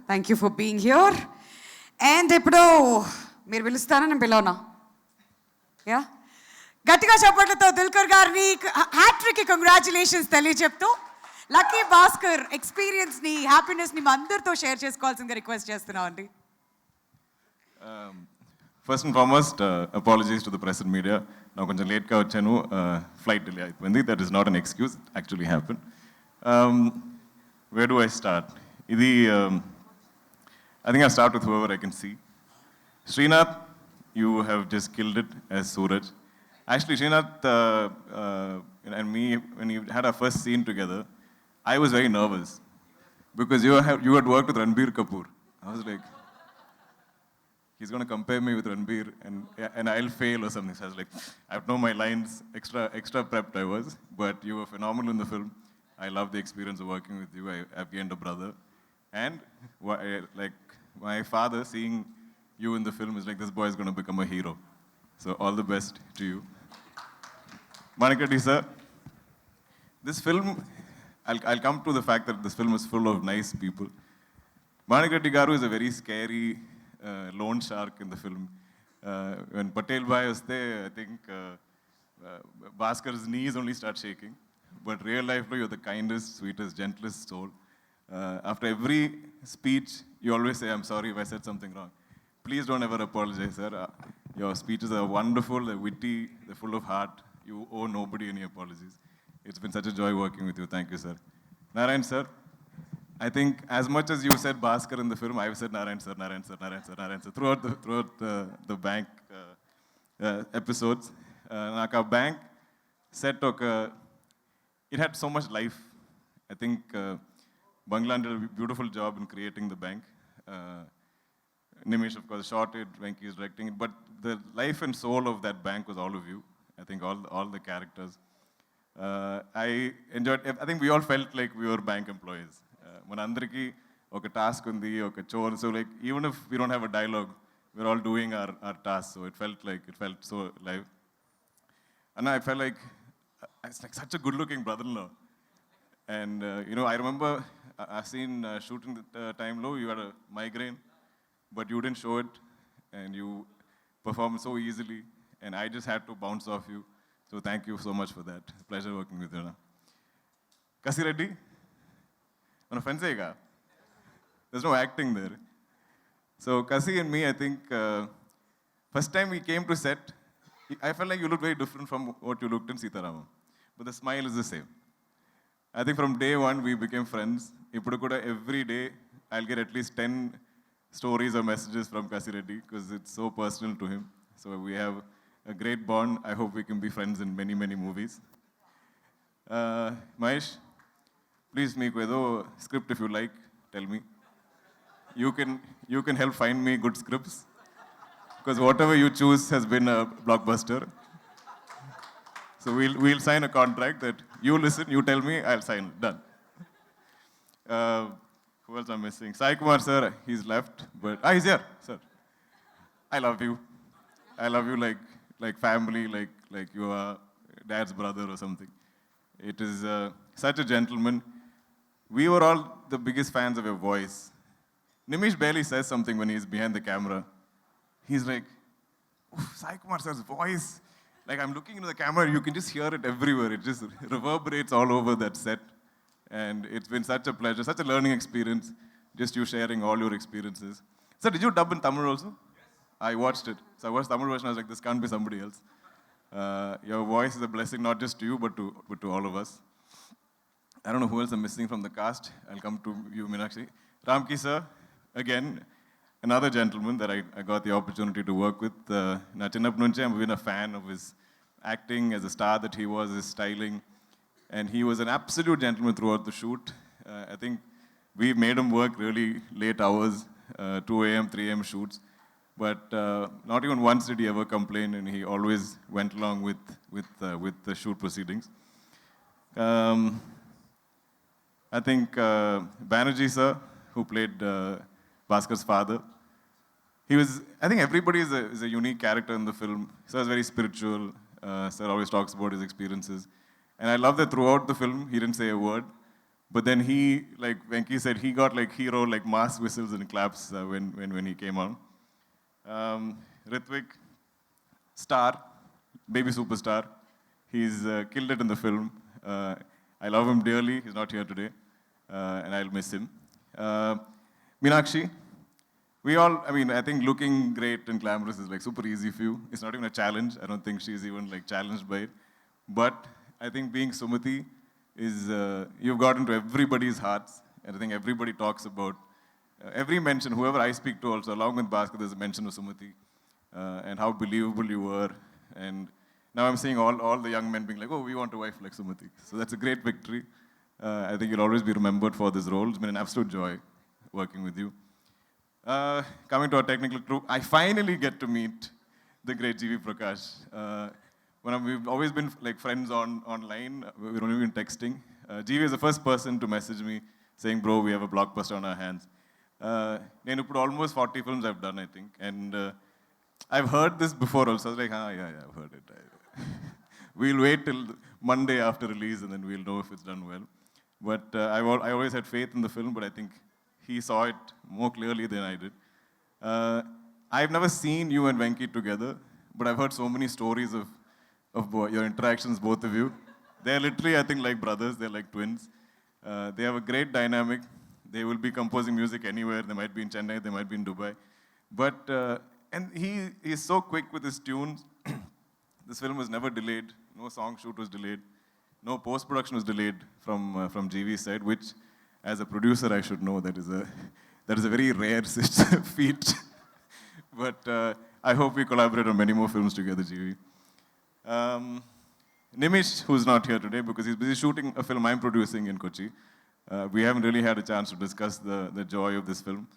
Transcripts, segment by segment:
Thank you for being here. And ఇప్పుడు మీరు పిలుస్తారా నేను పిలవనా? యా గట్టిగా చప్పట్లతో దుల్కర్ గారిని హ్యాట్రిక్ కంగ్రాచులేషన్స్ తెలియజెప్తూ లక్కీ భాస్కర్ ఎక్స్పీరియన్స్ని హ్యాపీనెస్ని మా అందరితో షేర్ చేసుకోవాల్సిందిగా రిక్వెస్ట్ చేస్తున్నాం అండి. First and foremost, apologies to the press and media. Now కొంచెం లేట్గా వచ్చాను, ఫ్లైట్ డిలే అయిపోయింది. That is not an excuse, it actually happened. Where do I start? ఇది I think I'll start with whoever I can see. Srinath, you have just killed it as Suraj. Actually, Srinath and me, when we had our first scene together, I was very nervous because you had worked with Ranbir Kapoor. I was like, he's going to compare me with Ranbir and I'll fail or something. So I was like, I have know my lines, extra prepped I was, but you were phenomenal in the film. I love the experience of working with you. I've gained a brother. And like my father seeing you in the film is like, this boy is going to become a hero. So all the best to you. Manikreddy sir, this film, I'll come to the fact that this film is full of nice people. Manikreddy garu is a very scary lone shark in the film. When Patel Bhai was there, I think Bhaskar's knees only start shaking. But real life, you're the kindest, sweetest, gentlest soul. After every speech, you always say, I'm sorry if I said something wrong. Please don't ever apologize, sir. Your speeches are wonderful, they're witty, they're full of heart. You owe nobody any apologies. It's been such a joy working with you. Thank you, sir. Narayan, sir. I think as much as you said Bhaskar in the film, I've said Narayan, sir, Narayan, sir, Narayan, sir, Narayan, sir, throughout the bank episodes. Naka bank set it had so much life. I think Banglan did a beautiful job in creating the bank. Nimish, of course, shot it, Venki is directing it, but the life and soul of that bank was all of you. I think all the characters. I enjoyed, I think we all felt like we were bank employees. Manandriki, oka task undi, oka chore, so like even if we don't have a dialogue, we're all doing our tasks, so it felt so live. And I felt like, it's like such a good-looking brother-in-law. And, I remember I've seen shooting the time low, you had a migraine, but you didn't show it, and you performed so easily, and I just had to bounce off you. So thank you so much for that. It's a pleasure working with you. Kasi Reddy, my friend sayega, there's no acting there. So Kasi and me, I think, first time we came to set, I felt like you looked very different from what you looked in Sitaramam. But the smile is the same. I think from day one, we became friends. Ippudu kuda every day, I'll get at least 10 stories or messages from Kasi Reddy because it's so personal to him. So we have a great bond. I hope we can be friends in many, many movies. Mahesh, please make a script if you like. Tell me. You can help find me good scripts because whatever you choose has been a blockbuster. So we'll sign a contract that you listen, you tell me, I'll sign. Done. Who else I'm missing? Sai Kumar sir, he's left, but he's here, sir. I love you. I love you like family, like you are dad's brother or something. It is such a gentleman. We were all the biggest fans of your voice. Nimish barely says something when he's behind the camera. He's like, Sai Kumar sir's voice. Like I'm looking into the camera, you can just hear it everywhere. It just reverberates all over that set. And it's been such a pleasure, such a learning experience, just you sharing all your experiences. Sir, did you dub in Tamil also? Yes. I watched it. So I watched Tamil version, I was like, this can't be somebody else. Your voice is a blessing, not just to you, but to all of us. I don't know who else I'm missing from the cast. I'll come to you, Meenakshi. Ramki sir, again, another gentleman that I got the opportunity to work with. Na chinnappu nunchi I've been a fan of his acting, as a star that he was, his styling. And he was an absolute gentleman throughout the shoot. I think we made him work really late hours, 2 a.m., 3 a.m. shoots. But not even once did he ever complain, and he always went along with the shoot proceedings. I think Banerjee sir, who played Bhaskar's father, I think everybody is a unique character in the film. Sir is very spiritual. Sir always talks about his experiences. And I love that throughout the film, he didn't say a word, But then he, like Venki said, he got like hero, like mass whistles and claps when he came on. Ritvik, star, baby superstar. He's killed it in the film. I love him dearly. He's not here today, and I'll miss him. Meenakshi, I think looking great and glamorous is like super easy for you. It's not even a challenge. I don't think she's even like challenged by it. But I think being Sumati is, you've got into everybody's hearts. And I think everybody talks about, every mention, whoever I speak to also, along with Bhaskar, there's a mention of Sumati and how believable you were. And now I'm seeing all the young men being like, oh, we want a wife like Sumati. So that's a great victory. I think you'll always be remembered for this role. It's been an absolute joy working with you. Coming to our technical crew, I finally get to meet the great GV Prakash. We've always been like friends online, we're only been texting. GV is the first person to message me saying, bro, we have a blockbuster on our hands. Nenu put almost 40 films I've done, I think. And I've heard this before also. I was like, yeah, I've heard it. We'll wait till Monday after release and then we'll know if it's done well. But I always had faith in the film, but I think he saw it more clearly than I did. I've never seen you and Venki together, but I've heard so many stories of your interactions, both of you. They're literally, I think, like brothers. They're like twins. They have a great dynamic. They will be composing music anywhere. They might be in Chennai. They might be in Dubai. But, and he is so quick with his tunes. This film was never delayed. No song shoot was delayed. No post-production was delayed from GV's side, which, as a producer, I should know that is a very rare feat. But I hope we collaborate on many more films together, GV. Nimish, who's not here today because he's busy shooting a film I'm producing in Kochi. We haven't really had a chance to discuss the joy of this film.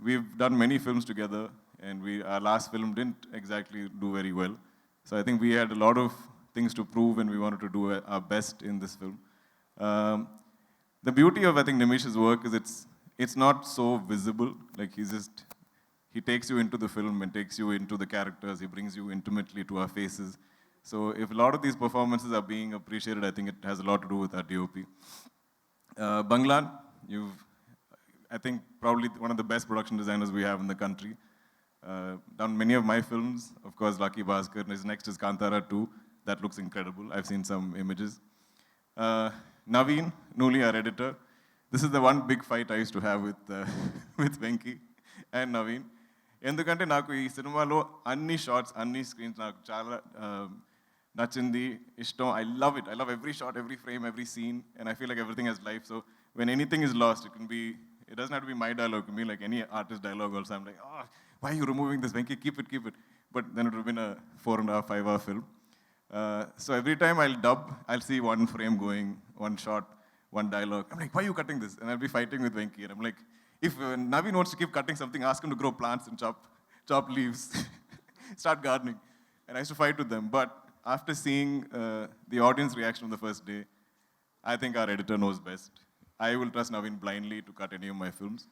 We've done many films together, and our last film didn't exactly do very well. So I think we had a lot of things to prove, and we wanted to do our best in this film. The beauty of, I think, Nimish's work is it's not so visible. Like he takes you into the film and takes you into the characters. He brings you intimately to our faces. So if a lot of these performances are being appreciated, I think it has a lot to do with our DOP. Banglan, I think, probably one of the best production designers we have in the country. Done many of my films. Of course, Lucky Bhaskar. His next is Kantara 2. That looks incredible. I've seen some images. Naveen, Nuli, our editor. This is the one big fight I used to have with Venki and Naveen. ఎందుకంటే నాకు ఈ సినిమాలో అన్ని shorts అన్ని screens నాకు చాలా నచ్చింది ఇష్టం. I love it. I love every shot, every frame, every scene, and I feel like everything has life. So when anything is lost, it doesn't have to be my dialogue. It can be like any artist dialogue also. I'm like, why are you removing this, Venki? Keep it. But then it would have been a 4.5, 5-hour film. So every time I'll see one frame going, one shot, one dialogue. I'm like, why are you cutting this? And I'll be fighting with Venki. And I'm like, if Naveen wants to keep cutting something, ask him to grow plants and chop leaves, start gardening. And I used to fight with them. But after seeing the audience reaction on the first day, I think our editor knows best. I will trust Naveen blindly to cut any of my films.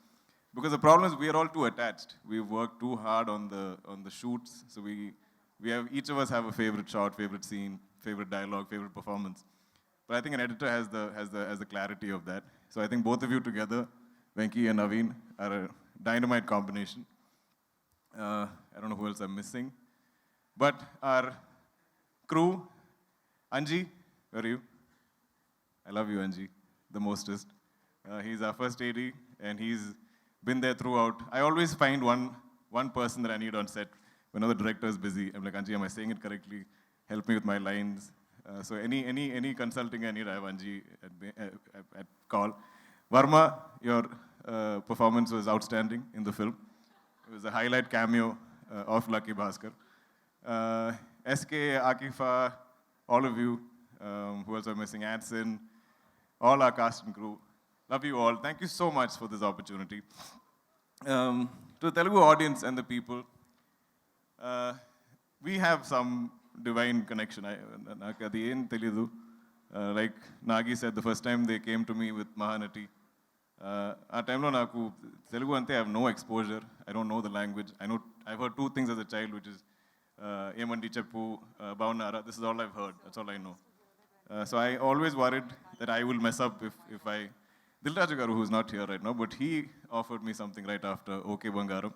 Because the problem is we are all too attached. We've worked too hard on the shoots. So each of us have a favorite shot, favorite scene, favorite dialogue, favorite performance. But I think an editor has the clarity of that. So I think both of you together, Venki and Naveen, are a dynamite combination. I don't know who else I'm missing. But our crew, Anji, where are you? I love you, Anji, the mostest. He's our first AD, and he's been there throughout. I always find one person that I need on set whenever the director is busy. I'm like, Anji, am I saying it correctly? Help me with my lines. So any consulting I need, I have Anji at call. Varma, your performance was outstanding in the film. It was a highlight cameo of Lucky Bhaskar. SK, Akifa, all of you, who else am I missing? Adson, all our cast and crew. Love you all. Thank you so much for this opportunity. To the Telugu audience and the people, we have some divine connection. Like Nagi said, the first time they came to me with Mahanati, ఆ టైంలో నాకు తెలుగు అంతే I have no exposure I don't know the language I've heard two things as a child, which is ఏమండి చెప్పు బాగున్నారా, this is all I've heard, that's all I know. So I always worried that I will mess up if I. Dilraju Garu, who's not here right now, but he offered me something right after OK Bangaram.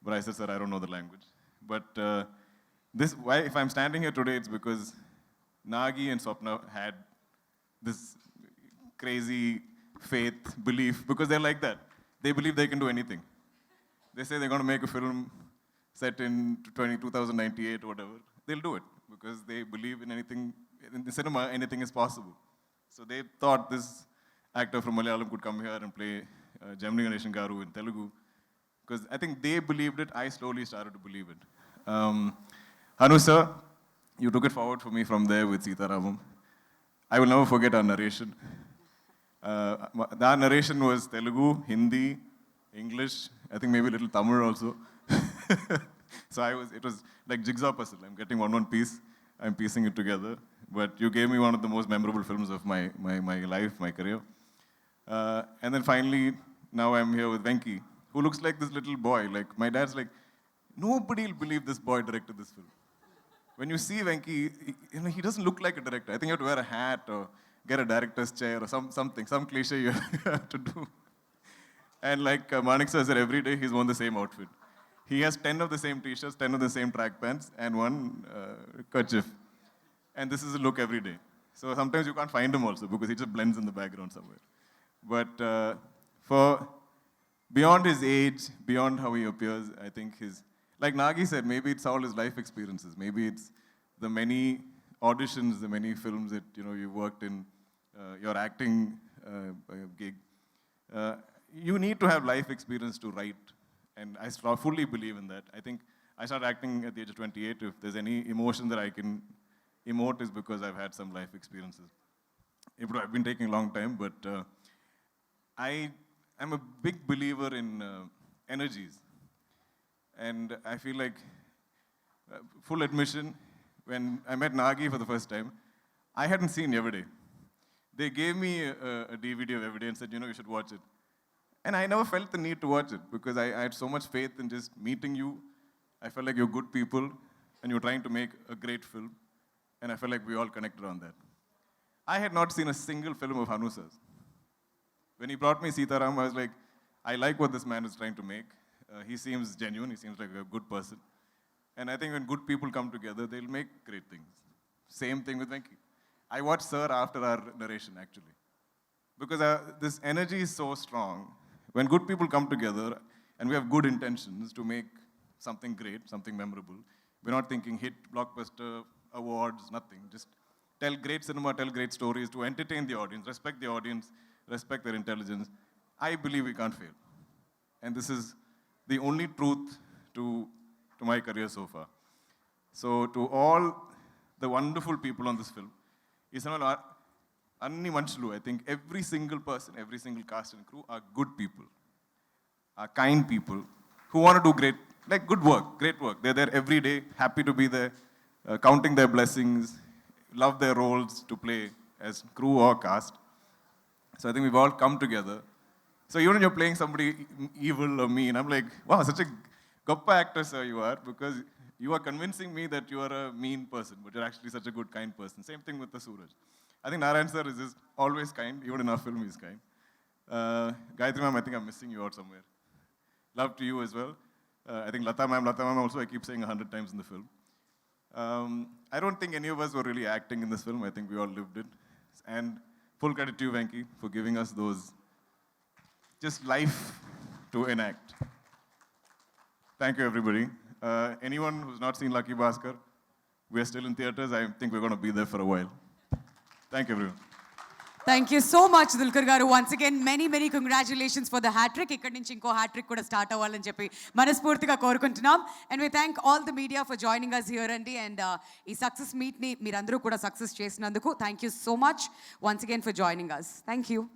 But I said, sir, I don't know the language. But why, if I'm standing here today, it's because Nagi and Swapna had this crazy faith, belief, because they're like that. They believe they can do anything. They say they're going to make a film set in 2098 or whatever. They'll do it because they believe in anything. In the cinema, anything is possible. So they thought this actor from Malayalam could come here and play Gemini Ganeshan Garu in Telugu. Because I think they believed it, I slowly started to believe it. Hanu sir, you took it forward for me from there with Sitaramam. I will never forget our narration. Our narration was Telugu, Hindi, English, I think maybe a little Tamil also. So it was like jigsaw puzzle. I'm getting one piece, I'm piecing it together. But you gave me one of the most memorable films of my life, my career. And then finally, now I'm here with Venki, who looks like this little boy. Like, my dad's like, nobody will believe this boy directed this film. When you see Venki, he doesn't look like a director. I think you have to wear a hat or get a director's chair or something, some cliche you have to do. And like Manik sir said, every day he's worn the same outfit. He has 10 of the same t-shirts, 10 of the same track pants, and one kerchief. And this is a look every day. So sometimes you can't find him also because he just blends in the background somewhere. But for beyond his age, beyond how he appears, I think like Nagi said, maybe it's all his life experiences. Maybe it's the many auditions, the many films that you worked in, your acting gig. You need to have life experience to write, and I fully believe in that. I think I started acting at the age of 28. If there's any emotion that I can emote, is because I've had some life experiences. I've been taking a long time, but I'm a big believer in energies. And I feel like, full admission, when I met Nagi for the first time, I hadn't seen Everyday. They gave me a DVD of Everyday and said, you should watch it. And I never felt the need to watch it because I had so much faith in just meeting you. I felt like you're good people and you're trying to make a great film. And I felt like we all connected on that. I had not seen a single film of Hanu sir's. When he brought me Sitaram, I was like, I like what this man is trying to make. He seems genuine, he seems like a good person. And I think when good people come together, they'll make great things. Same thing with Venki. I watched Sir after our narration, actually. Because this energy is so strong. When good people come together and we have good intentions to make something great, something memorable, we're not thinking hit, blockbuster, awards, nothing. Just tell great cinema, tell great stories to entertain the audience, respect their intelligence. I believe we can't fail. And this is the only truth to my career so far. So to all the wonderful people on this film, Anni Manchulu, I think every single person, every single cast and crew are good people, are kind people who want to do good work, great work. They're there every day, happy to be there, counting their blessings, love their roles to play as crew or cast. So I think we've all come together. So even when you're playing somebody evil or mean, I'm like, wow, such a goppa actor, sir, you are, because you are convincing me that you are a mean person, but you're actually such a good, kind person. Same thing with the Suraj. I think Narayan sir is just always kind, even in our film he's kind. Gayatri ma'am, I think I'm missing you out somewhere. Love to you as well. I think Lata ma'am also, I keep saying 100 times in the film. I don't think any of us were really acting in this film. I think we all lived it. And full credit to you, Venki, for giving us those, just life to enact. Thank you, everybody. Anyone who's not seen Lucky Baskhar, we're still in theaters. I think we're going to be there for a while. Thank you, everyone. Thank you so much, Dulquer garu. Once again, many congratulations for the hat-trick. Ikkadi nunchi inko hat-trick kuda start avvalani cheppi manaspurtiga korukuntunnam. And we thank all the media for joining us here andi, and ee success meet ni meerandaru kuda success chesinanduku. Thank you so much once again for joining us. Thank you.